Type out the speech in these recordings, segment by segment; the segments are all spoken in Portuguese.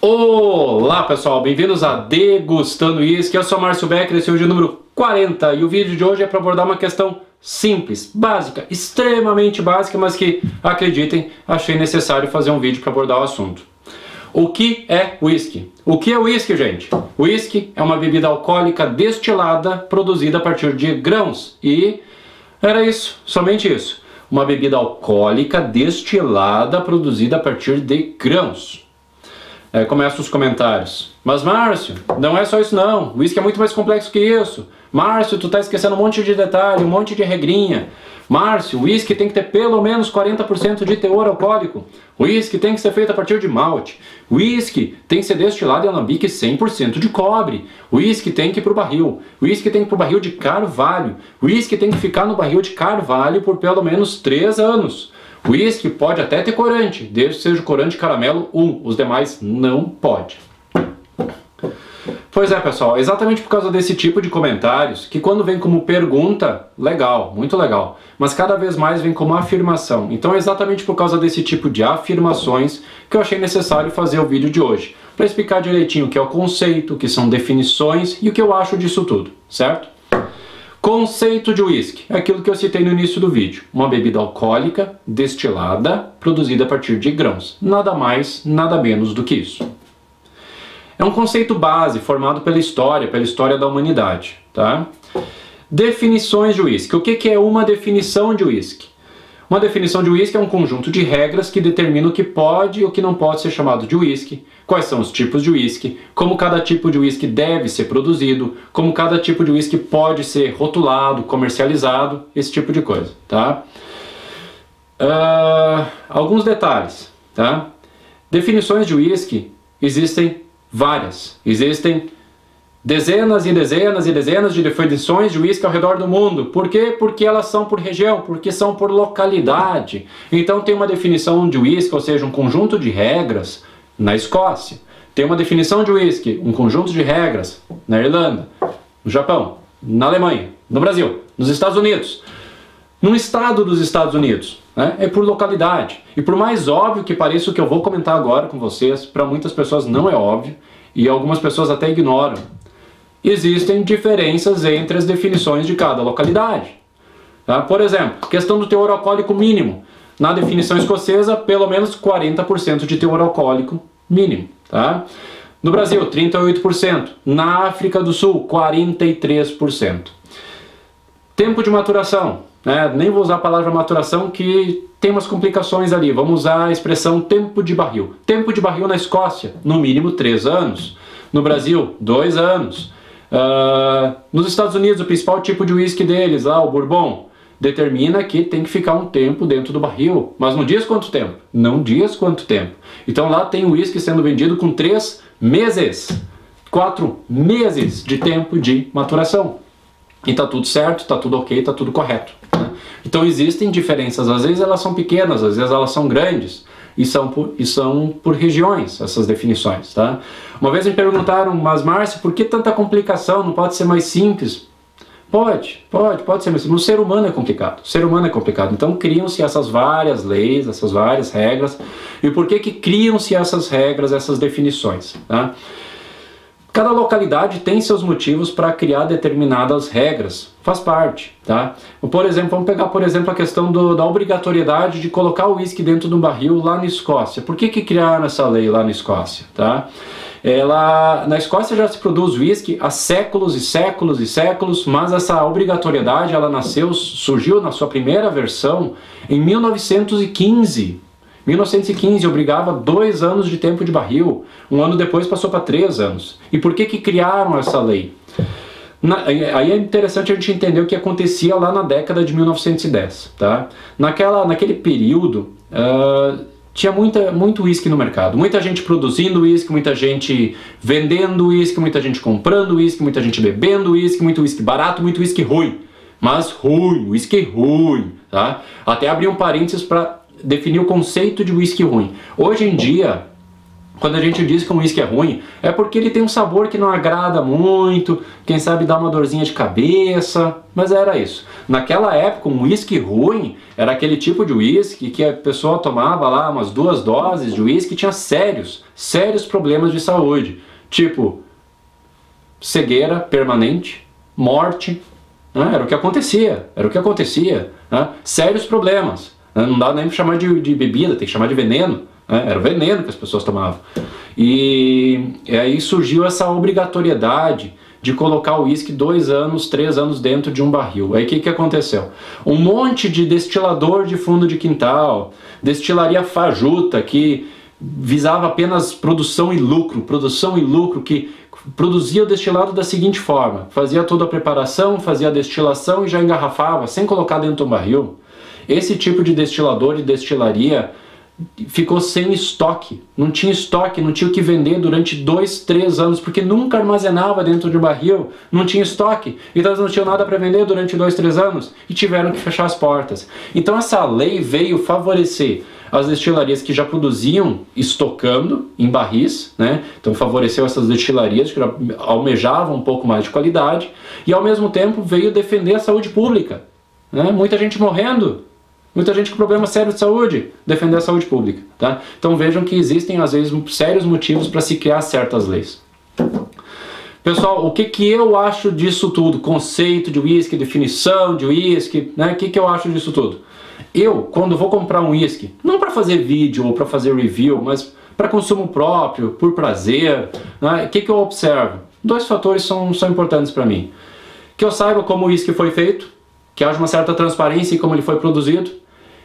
Olá pessoal, bem-vindos a Degustando Whisky. Eu sou Márcio Becker, esse é o vídeo número 40 e o vídeo de hoje é para abordar uma questão simples, básica, extremamente básica, mas que, acreditem, achei necessário fazer um vídeo para abordar o assunto. O que é whisky? O que é whisky, gente? Whisky é uma bebida alcoólica destilada produzida a partir de grãos e era isso, somente isso. Uma bebida alcoólica destilada produzida a partir de grãos. Começam os comentários. Mas Márcio, não é só isso não. O whisky é muito mais complexo que isso. Márcio, tu tá esquecendo um monte de detalhe, um monte de regrinha. Márcio, o whisky tem que ter pelo menos 40% de teor alcoólico. O whisky tem que ser feito a partir de malte. O whisky tem que ser destilado em alambique 100% de cobre. O whisky tem que ir pro barril. O whisky tem que ir pro barril de carvalho. O whisky tem que ficar no barril de carvalho por pelo menos 3 anos. O whisky pode até ter corante, desde que seja o corante caramelo 1, os demais não pode. Pois é, pessoal, exatamente por causa desse tipo de comentários, que quando vem como pergunta, legal, muito legal, mas cada vez mais vem como afirmação. Então é exatamente por causa desse tipo de afirmações que eu achei necessário fazer o vídeo de hoje, para explicar direitinho o que é o conceito, o que são definições e o que eu acho disso tudo, certo? Conceito de whisky, é aquilo que eu citei no início do vídeo. Uma bebida alcoólica, destilada, produzida a partir de grãos. Nada mais, nada menos do que isso. É um conceito base formado pela história da humanidade. Tá? Definições de whisky. O que é uma definição de whisky? Uma definição de whisky é um conjunto de regras que determina o que pode e o que não pode ser chamado de whisky, quais são os tipos de whisky, como cada tipo de whisky deve ser produzido, como cada tipo de whisky pode ser rotulado, comercializado, esse tipo de coisa, tá? Alguns detalhes, tá? Definições de whisky existem várias, existem dezenas e dezenas e dezenas de definições de whisky ao redor do mundo. Por quê? Porque elas são por região, porque são por localidade. Então tem uma definição de whisky, ou seja, um conjunto de regras na Escócia. Tem uma definição de whisky, um conjunto de regras na Irlanda, no Japão, na Alemanha, no Brasil, nos Estados Unidos. No estado dos Estados Unidos, né? É por localidade. E por mais óbvio que pareça o que eu vou comentar agora com vocês, para muitas pessoas não é óbvio, e algumas pessoas até ignoram. Existem diferenças entre as definições de cada localidade. Tá? Por exemplo, questão do teor alcoólico mínimo. Na definição escocesa, pelo menos 40% de teor alcoólico mínimo. Tá? No Brasil, 38%. Na África do Sul, 43%. Tempo de maturação. Né? Nem vou usar a palavra maturação, que tem umas complicações ali. Vamos usar a expressão tempo de barril. Tempo de barril na Escócia, no mínimo 3 anos. No Brasil, 2 anos. Nos Estados Unidos, o principal tipo de whisky deles, lá, o Bourbon, determina que tem que ficar um tempo dentro do barril. Mas não diz quanto tempo. Não diz quanto tempo. Então lá tem whisky sendo vendido com 3 meses. 4 meses de tempo de maturação. E tá tudo certo, tá tudo ok, tá tudo correto. Né? Então existem diferenças. Às vezes elas são pequenas, às vezes elas são grandes. E são por regiões, essas definições, tá? Uma vez me perguntaram, mas Márcio, por que tanta complicação? Não pode ser mais simples? Pode ser mais simples. O ser humano é complicado, o ser humano é complicado. Então criam-se essas várias leis, essas várias regras. E por que criam-se essas regras, essas definições, tá? Cada localidade tem seus motivos para criar determinadas regras, faz parte, tá? Por exemplo, vamos pegar, por exemplo, a questão da obrigatoriedade de colocar o whisky dentro de um barril lá na Escócia. Por que criaram essa lei lá na Escócia, tá? Na Escócia já se produz whisky há séculos e séculos e séculos, mas essa obrigatoriedade, ela surgiu na sua primeira versão em 1915. 1915 obrigava 2 anos de tempo de barril, um ano depois passou para 3 anos. E por que criaram essa lei? Aí é interessante a gente entender o que acontecia lá na década de 1910. Tá? Naquele período, tinha muito uísque no mercado. Muita gente produzindo uísque, muita gente vendendo uísque, muita gente comprando uísque, muita gente bebendo uísque, muito uísque barato, muito uísque ruim. Mas ruim, uísque ruim. Tá? Até abri um parênteses para definir o conceito de whisky ruim. Hoje em dia, Quando a gente diz que um uísque é ruim, é porque ele tem um sabor que não agrada muito, quem sabe dá uma dorzinha de cabeça, mas era isso. Naquela época, um uísque ruim era aquele tipo de uísque que a pessoa tomava lá umas 2 doses de uísque e tinha sérios problemas de saúde, tipo cegueira permanente, morte, né? Era o que acontecia, né? Sérios problemas, né? Não dá nem para chamar de bebida, tem que chamar de veneno. Era o veneno que as pessoas tomavam. E aí surgiu essa obrigatoriedade de colocar o uísque 2 anos, 3 anos dentro de um barril. Aí o que aconteceu? Um monte de destilador de fundo de quintal, destilaria fajuta, que visava apenas produção e lucro, que produzia o destilado da seguinte forma: fazia toda a preparação, fazia a destilação e já engarrafava, sem colocar dentro de um barril. Esse tipo de destilador e destilaria ficou sem estoque, não tinha o que vender durante 2, 3 anos, porque nunca armazenava dentro de um barril, não tinha estoque, então eles não tinham nada para vender durante 2, 3 anos e tiveram que fechar as portas. Então essa lei veio favorecer as destilarias que já produziam estocando em barris, né? Então favoreceu essas destilarias que já almejavam um pouco mais de qualidade, e ao mesmo tempo veio defender a saúde pública, né? Muita gente morrendo, muita gente com problemas sérios de saúde, defender a saúde pública, tá? Então vejam que existem às vezes sérios motivos para se criar certas leis. Pessoal, o que eu acho disso tudo? Conceito de uísque, definição de uísque, né? O que eu acho disso tudo? Eu, quando vou comprar um uísque, não para fazer vídeo ou para fazer review, mas para consumo próprio, por prazer, né? O que eu observo? 2 fatores são importantes para mim. Que eu saiba como o uísque foi feito, que haja uma certa transparência em como ele foi produzido,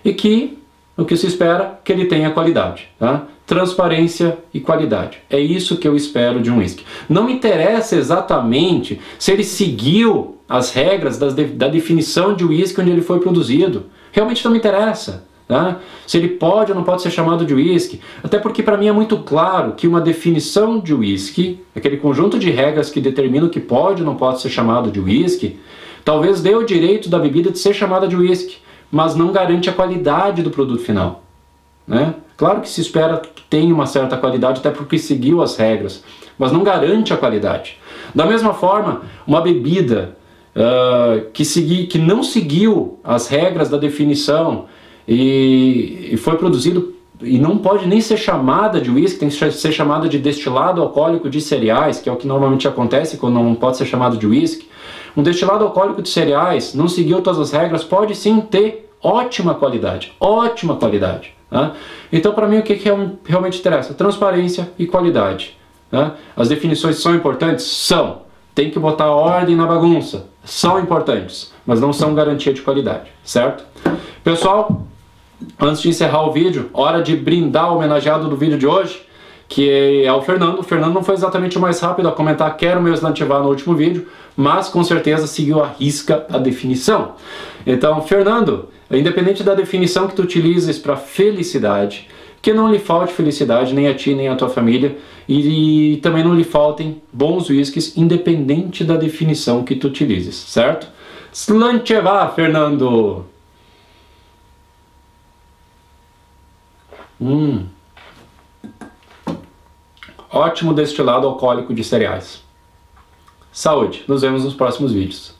e que o que se espera que ele tenha qualidade, tá? Transparência e qualidade. É isso que eu espero de um uísque. Não me interessa exatamente se ele seguiu as regras da definição de uísque onde ele foi produzido. Realmente não me interessa, tá? Se ele pode ou não pode ser chamado de uísque. Até porque para mim é muito claro que uma definição de uísque, aquele conjunto de regras que determina o que pode ou não pode ser chamado de uísque, talvez dê o direito da bebida de ser chamada de uísque, mas não garante a qualidade do produto final, né? Claro que se espera que tenha uma certa qualidade, até porque seguiu as regras, mas não garante a qualidade. Da mesma forma, uma bebida que não seguiu as regras da definição e foi produzido e não pode nem ser chamada de uísque, tem que ser chamada de destilado alcoólico de cereais, que é o que normalmente acontece quando não pode ser chamado de uísque. Um destilado alcoólico de cereais, não seguiu todas as regras, pode sim ter ótima qualidade, tá? Então para mim o que realmente interessa? Transparência e qualidade, tá? As definições são importantes? São. Tem que botar ordem na bagunça, são importantes, mas não são garantia de qualidade, certo? Pessoal, antes de encerrar o vídeo, hora de brindar o homenageado do vídeo de hoje, que é o Fernando. O Fernando não foi exatamente o mais rápido a comentar quero meu Slantivar no último vídeo, mas com certeza seguiu à risca a definição. Então, Fernando, independente da definição que tu utilizes para felicidade, que não lhe falte felicidade nem a ti nem a tua família, e também não lhe faltem bons uísques, independente da definição que tu utilizes, certo? Slantivar, Fernando! Ótimo destilado alcoólico de cereais. Saúde! Nos vemos nos próximos vídeos.